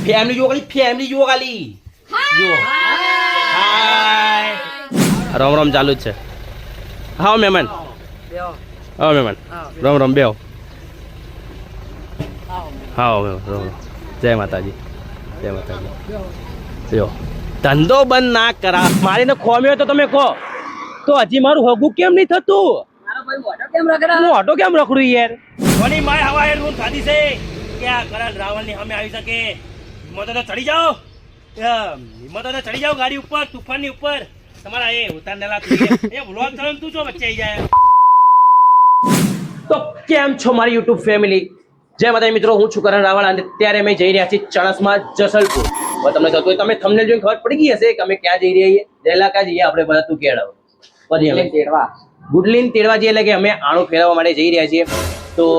Family જો ખાલી જો હાય રામ રામ ચાલુ જ છે હા મહેમાન હા મહેમાન રામ રામ બેહો હા રામ રામ જય માતાજી જો ધંધો બંધ ના કરા મારીને ખોમ્યો તો તમે કહો તો હજી મારું હગું કેમ નહીં થતું હું ઓટો કેમ રખડું યાર કોની માય હવા હેડ હું ખાધી છે ક્યાં કરણ રાવણની સામે આવી શકે હિંમત તો ચડી જાઓ ચડી જાઓ ગાડી ઉપર તુફાનની ઉપર તમારા એ ઉતારનેલા એ વ્લોગ ચાલે તું છો વચ્ચે આવી જાય તો કેમ છો મારી યુટ્યુબ ફેમિલી જય માતાજી મિત્રો હું છું કરણ રાવળ અને અત્યારે અમે જઈ રહ્યા છીએ ચણસમાં જસલપુર હવે તમને થતું હોય તમે થંબનેલ જોઈને ખબર પડી ગઈ હશે કે અમે ક્યાં જઈ રહ્યા છીએ જયલા ક્યાં જઈએ આપણે બધા તું કેળાવ પછી અમે ગુડલીન તેડવા જઈએ એટલે કે અમે આણું ફેરવવા માટે જઈ રહ્યા છીએ તો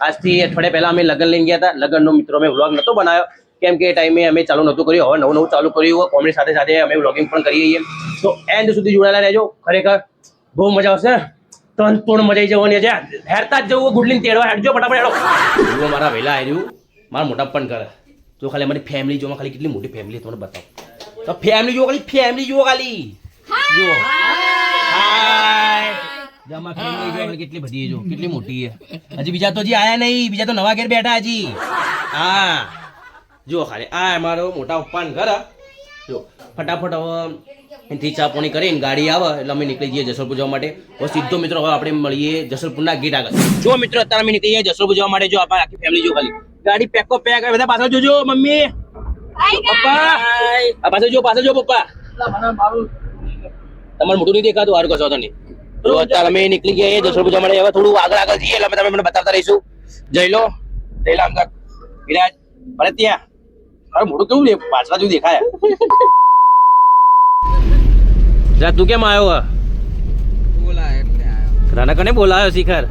આજથી અઠવાડિયા પહેલા અમે લગ્ન લઈને ગયા હતા લગ્નનો મિત્રો અમે વ્લોગ નહોતો બનાવ્યો કેમ કે એ ટાઈમે અમે ચાલુ નહોતું કર્યું હવે નવું ચાલુ કર્યું કોમેડી સાથે સાથે અમે વ્લોગિંગ પણ કરીએ છીએ તો એન્ડ સુધી જોડાયેલા રહેજો ખરેખર બહુ મજા આવશે ત્રણ મજા આવી જવાની છે હેરતા જ જવું ગુડલીન તેડવા હેડજો ફટાફટ હેડો જુઓ મારા વહેલા આવ્યું મારા મોટા પણ કરે જો ખાલી અમારી ફેમિલી જોવા ખાલી કેટલી મોટી ફેમિલી તમને બતાવો તો ફેમિલી જુઓ ખાલી જુઓ કેટલી બધી જો કેટલી મોટી છે હજી બીજા તો હજી આયા નહીં બીજા તો નવા ઘેર બેઠા હજી હા જો ખાલી આ અમારો મોટા પપ્પાનું ઘર જો ફટાફટ હવે એથી ચા પાણી કરીને ગાડી આવે એટલે અમે નીકળી જઈએ જસલપુર જવા માટે હવે સીધો મિત્રો હવે આપણે મળીએ જસલપુરના ગેટ આગળ જો મિત્રો અત્યારે અમે નીકળી જઈએ જસલપુર જવા માટે જો આપણે આખી ફેમિલી જો ખાલી ગાડી પેક બધા પાછળ જોજો મમ્મી પપ્પા આ પાછળ જો પપ્પા તમારે મોટું નહીં દેખાતું હારું કશો નહીં તો અત્યારે અમે નીકળી ગયા જસલપુર જવા માટે હવે થોડું આગળ જઈએ એટલે તમે મને બતાવતા રહીશું જયલો અંકલ વિરાજ ભલે ત્યાં અરે મોટું કેવું પાછળ જેવું દેખાય જા તું કેમ આવ્યો રાના કને બોલાયો શિખર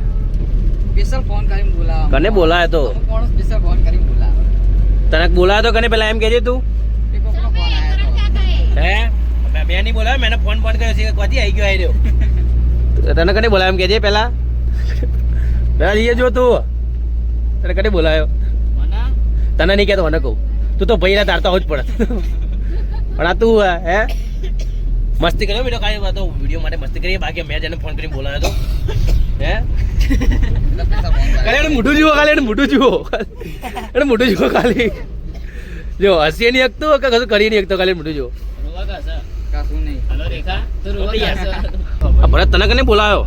સ્પેશિયલ ફોન કરીને બોલાવો કને બોલાયો તો કોણ સ્પેશિયલ ફોન કરીને બોલાવો તને બોલાયો તો કને પેલા એમ કહેજે તું એક કોકનો ફોન આવ્યો હે મેં નહીં બોલાયો મેને ફોન કર્યો છે ક્યાંથી આવી ગયો આવી રહ્યો તને કને બોલાયો એમ કહેજે પેલા જઈએ જો તું તને કને બોલાયો તને નહીં કહેતો મને કહું તું તો ભાઈ તારતા હોજ પડે પણ આ તું હે મસ્તી કર્યો બેટો કાંઈ તો વિડીયો માટે મસ્તી કરીએ બાકી મેં જેને ફોન કરીને બોલાવ્યો તો હે ખાલી એને મોઢું જુઓ ખાલી એને મોઢું જુઓ ખાલી જો હસીએ નહીં એકતો કે કશું કરી નહીં એકતો ખાલી મોઢું જુઓ ભરત તને કને બોલાવ્યો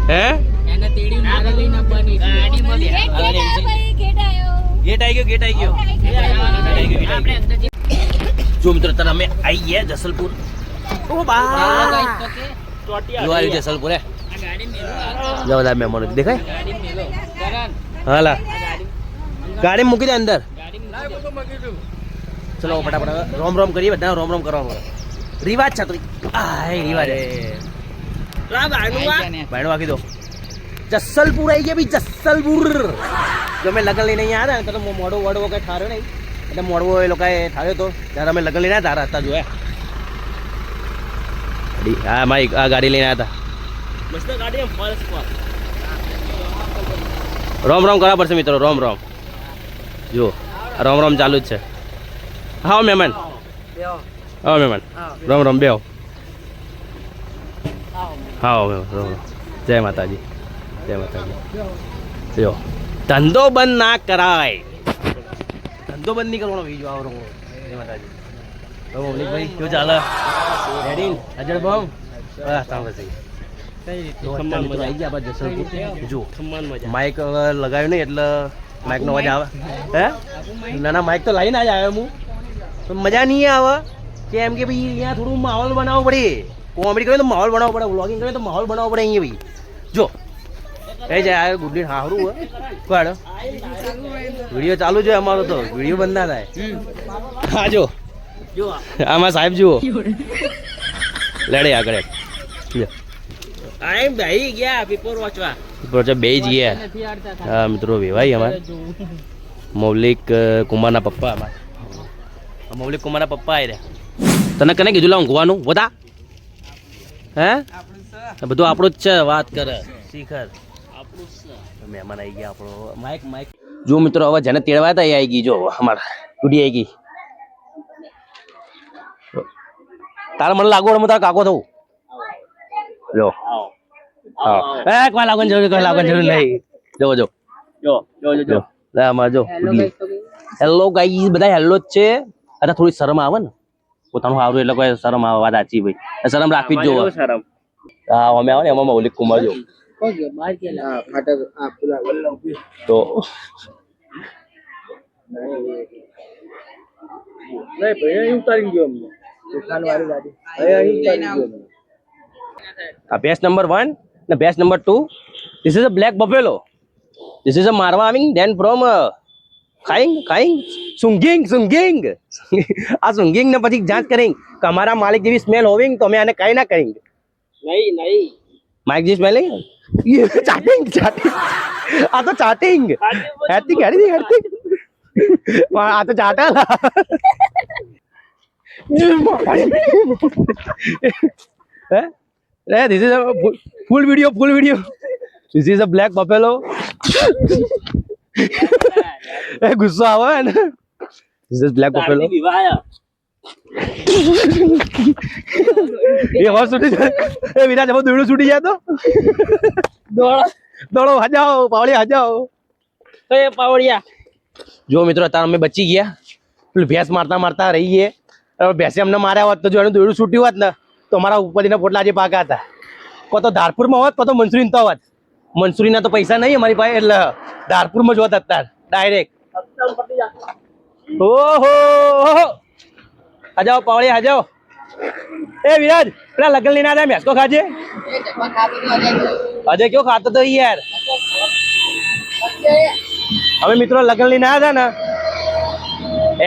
હે ગેટ આવી ગયો જો મિત્રો તને અમે આવી ગયા જસલપુર ઓ બા જો આવી જસલપુર હે જો બધા મહેમાનો દેખાય હાલા ગાડી મૂકી દે અંદર ચલો ફટાફટ રોમ કરીએ બધા રોમ કરવાનો રિવાજ છે તો રિવાજ ભાઈનો વાગી દો જસલપુર આવી ગયા ભાઈ જસલપુર જો અમે લગન લઈને અહીંયા આવ્યા ને તો મોડો વડવો કઈ ઠાર્યો નહીં એટલે મોડવો એ લોકોએ ઠાર્યો હતો ત્યારે અમે લગન લઈને આવ્યા તારા હતા જોયા હા મારી આ ગાડી લઈને આવ્યા હતા મસ્ત ગાડી રોમ કરવા પડશે મિત્રો રોમ જો રોમ ચાલુ જ છે હા મહેમાન રોમ બેહો હા રોમ જય માતાજી જો ધંધો બંધ ના કરાય ધંધો બંધ નહીં કરવાનો બીજો આવો જય માતાજી ભાઈ કેવું ચાલે રેડી અજળ બમ બસ સાંભળે માઇક લગાવ્યું નહીં એટલે માઇક નો અવાજ આવે હે ના માઇક તો લઈને જ આવ્યો હું પણ મજા નહીં આવે કેમ કે ભાઈ અહીંયા થોડું માહોલ બનાવવો પડે કોમેડી કરે તો માહોલ બનાવવો પડે વ્લોગિંગ કરે તો માહોલ બનાવવો પડે અહીંયા ભાઈ જો કઈ જાય ગુડલી હારું હે કોડ વિડીયો ચાલુ છે અમારો તો વિડીયો બંધ ના થાય હા જો આમાં સાહેબ જુઓ લડે આગળ આમ ભાઈ ગયા પેપર વાંચવા બે જ ગયા હા મિત્રો વેવાઈ અમારે મૌલિક કુમારના પપ્પા આવી રહ્યા તને કને કીધું લા ઊંઘવાનું બધા હે બધું આપણું જ છે વાત કરે શિખર મહેમાન આવી ગયા આપણો માઇક જો મિત્રો હવે જેને તેડવા હતા એ આવી ગઈ, જો અમારા ગુડી આવી ગઈ. તારે મને લાગુ હું તારા કાકો થવું. જો એ કોઈ લાગવાની જરૂર, કોઈ લાગવાની જરૂર નહીં. જો જો જો જો જો લે અમાર જો હેલો ગાઈસ, બધા હેલો જ છે. અરે થોડી શરમ આવે ને, પોતાનું સારું એટલે કોઈ શરમ આવે, વાત સાચી ભાઈ, શરમ રાખવી જ જોવે. શરમ હા અમે આવે ને એમાં મૌલિક કુમાર જો તો બેસ્ટ નંબર 1 ને best number 2. This is a black buffalo. This is a marwaming then from ખાઈંગ સુંગિંગ આ સુંગિંગ ને પછી જાંચ કરેંગ કે અમારા માલિક જેવી સ્મેલ હોવિંગ તો અમે આને કઈ ના કહેંગ. નહીં માઇક જેવી સ્મેલ નહીં, ચાટિંગ આ તો ચાટિંગ હેતી આ તો ચાટા હે this is a full video. This is a black buffalo. એ ગુસ્સો આવે ને. This is black buffalo. એ હોર છૂટી જાય, એ વિરાજ હવે દોડું છૂટી જાય તો દોડો હજાઓ પાવડિયા હજાઓ. એ પાવડિયા જો મિત્રો અત્યારે અમે બચી ગયા, પેલું ભેંસ મારતા રહી ગયે. ભેંસે અમને માર્યા હોત તો જો એનું દોડું છૂટ્યું હોત ને તો અમારા ઉપરથી પોટલા જે પાકા હતા. કો તો ધારપુરમાં હોત, કો તો મંસૂરી તો હોત. મંસૂરીના તો પૈસા નહીં અમારી પાસે, એટલે ધારપુરમાં જ હોત અત્યારે ડાયરેક્ટ. ઓહો હજાઓ પાવડિયા હજાઓ. એ વિરાજ પેલા લગન લઈને આવ્યા મેસકો ખાજે. અજય કયો ખાતો તો યાર. અમે મિત્રો લગન લઈને આવ્યા હતા ને,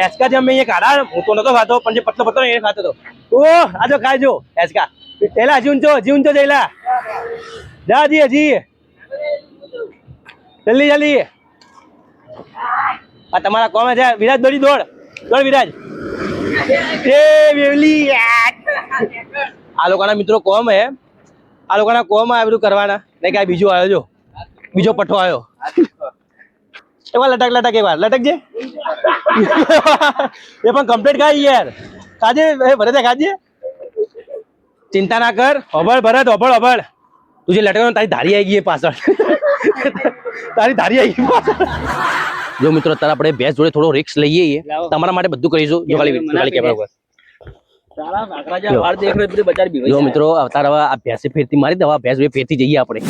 એસકા જે અમે અહીંયા કાઢા, હું તો નતો ખાતો પણ જે પતલો એ ખાતો હતો. ઓહ આજો ખાજો એસકા. પેલા હજી ઊંચો જઈલા જા હજી જલ્દી. આ તમારા કોમ છે વિરાજ, દોડ વિરાજ. એ વેવલી આ લોકોના મિત્રો કોમ હે, આ લોકોના કોમ આ બધું કરવાના નહીં. કે બીજો આવ્યો, જો બીજો પઠ્ઠો આવ્યો. એમાં લટક એક વાર લટકજે. એ પણ કમ્પ્લીટ ખાઈ યાર, ખાજે ભરત ખાજે. ચિંતા ના કર. અભળ ભરત અભળ તું જે લટકવાનું તારી ધારી આવી ગઈ પાછળ. તારી ધારી આવી ગઈ પાછળ. જો મિત્રો અત્યારે આપણે ભેંસ જોડે થોડો રિસ્ક લઈએ, તમારા માટે બધું કરીશું. જો ખાલી કેમેરા ઉપર જો મિત્રો અત્યારે હવે આ ભેંસે ફેરતી મારી દવા, ભેંસ જોડે ફેરતી જઈએ આપણે.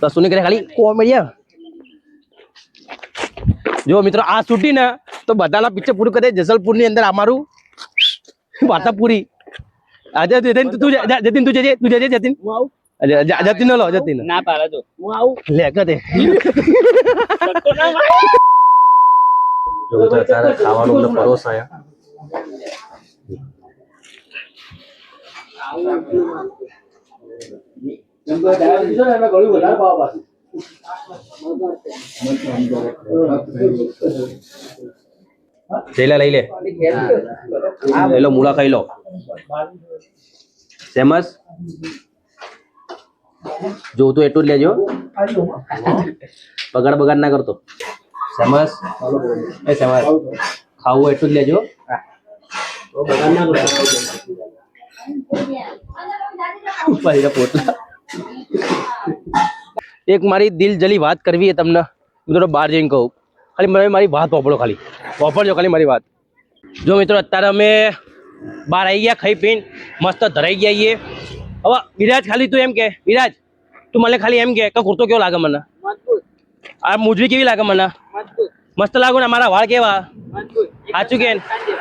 તો શું નહીં કરે ખાલી કોમેડિયા. જો મિત્રો આ છૂટી ને તો બધાના પિક્ચર પૂરું કરી દે. જસલપુર ની અંદર અમારું વાર્તા પૂરી. જતીન તું જજે જતીન. જતીન નો લો, જતીન ના પાડે તો હું આવું લે કદે. જો તારે ખાવાનું પરોસ આયા. લઈ લે મૂળા ખાઈ લો. ફેમસ જોતું એટલું જ લેજો, બગાડ ના કરતો. ફેમસ ખાવું એટલું જ લેજો. પોટલા એક મારી દિલ જલી વાત કરવી છે તમને. હું થોડો બહાર જઈને કહું, ખાલી મારી વાત વાપરો, ખાલી વાપરજો ખાલી મારી વાત. જો મિત્રો અત્યારે અમે બહાર આવી ગયા, ખાઈ પીને મસ્ત ધરાઈ ગયા છીએ. હવે વિરાજ ખાલી તું એમ કે, વિરાજ તું મને ખાલી એમ કે કુર્તો કેવો લાગે મને? આ મુજરી કેવી લાગે મને? મસ્ત લાગુ ને? મારા વાળ કેવા? સાચું કે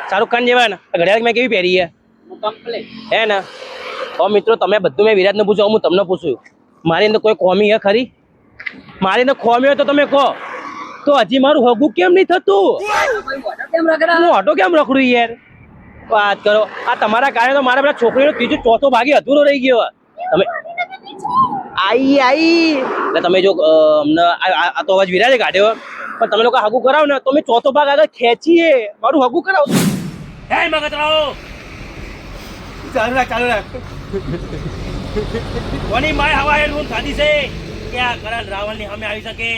શાહરુખ ખાન જેવા ને? ઘડિયાળ મેં કેવી પહેરી હે ને? હવે મિત્રો તમે બધું મેં વિરાજને પૂછો, હું તમને પૂછું મારી અંદર કોઈ ખોમી હે ખરી? મારી અંદર ખોમી હોય તો તમે કહો. તો હજી મારું હગું કેમ નહીં થતું? હું ઓટો કેમ રખડું યાર? વાત કરો. આ તમારા કારણે તો મારા પેલા છોકરીનો ત્રીજો ચોથો ભાગે અધૂરો રહી ગયો. તમે આઈ એટલે તમે જો અમને આ તો અવાજ વિરાજે કાઢ્યો, પણ તમે લોકો હગું કરાવો ને તો અમે ચોથો ભાગ આગળ ખેંચીએ. મારું હગું કરાવો. હે મગતરાઓ ચાલુ રાખ. કોની માય હવા હેડફોન ખાધી છે કે આ કરણ રાવણની સામે આવી શકે?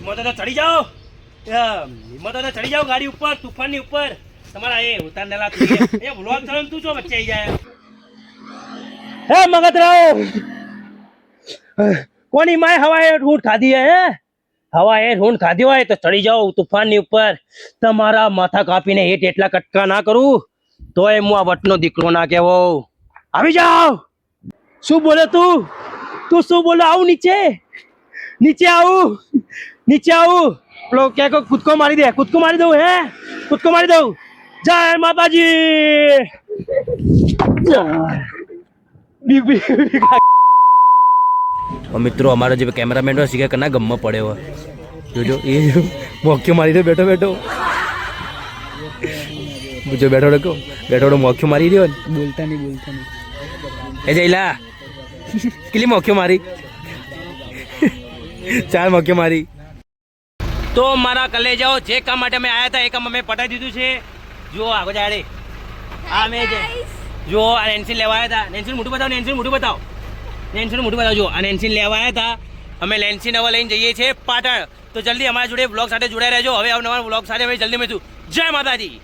મોટો તો ચડી જાઓ. હિંમત હોય તો ચડી જાઓ ગાડી ઉપર, તુફાનની ઉપર. તમારા એ ઉતારનેલા તું એ વ્લોગ ચાલે ને તું છો વચ્ચે આવી જાય. હે મગતરાવ, કોની માય હવાએ ઊંટ ખાધી હે? હવાએ ઊંટ ખાધી હોય તો ચડી જાઓ તુફાનની ઉપર. તમારા માથા કાપીને હેઠ એટલા કટકા ના કરું તોય હું આ વટનો દીકરો ના કહેવો. આવી જાઓ. શું બોલે તું? તું શું બોલે? આવું નીચે, નીચે આવું, નીચે આવું. પેલો કે કૂદકો મારી દે, કૂદકો મારી દઉં હે? કૂદકો મારી દઉં. જય માતાજી. મિત્રો અમારો જે કેમેરામેન હોય શીખે કના ગમમાં પડ્યો જોજો એ મોખ્યો મારી દે બેઠો બેઠો જો બેઠો બેઠો બેઠો મોખ્યો મારી દો બોલતા નહીં એ જઈલા કેટલી મોખ્યો મારી 4 મોખ્યો મારી. તો મારા કલેજાઓ જે કામ માટે અમે આવ્યા હતા એ કામ અમે પટાઈ દીધું છે. જો આગળ જાડે આ મેં જો આ નેન્સી લેવા આવ્યા હતા. નેન્સી મોટું બતાવો, નેન્સી મોટું બતાવો, નેન્સી મોટું બતાવજો. આ નેન્સી લેવા આવ્યા હતા. અમે લેન્સી નવા લઈને જઈએ છીએ પાટણ. તો જલ્દી અમારા જોડે બ્લોગ સાથે જોડાઈ રહેજો. હવે નવા બ્લોગ સાથે હવે જલ્દી મળીશું. જય માતાજી.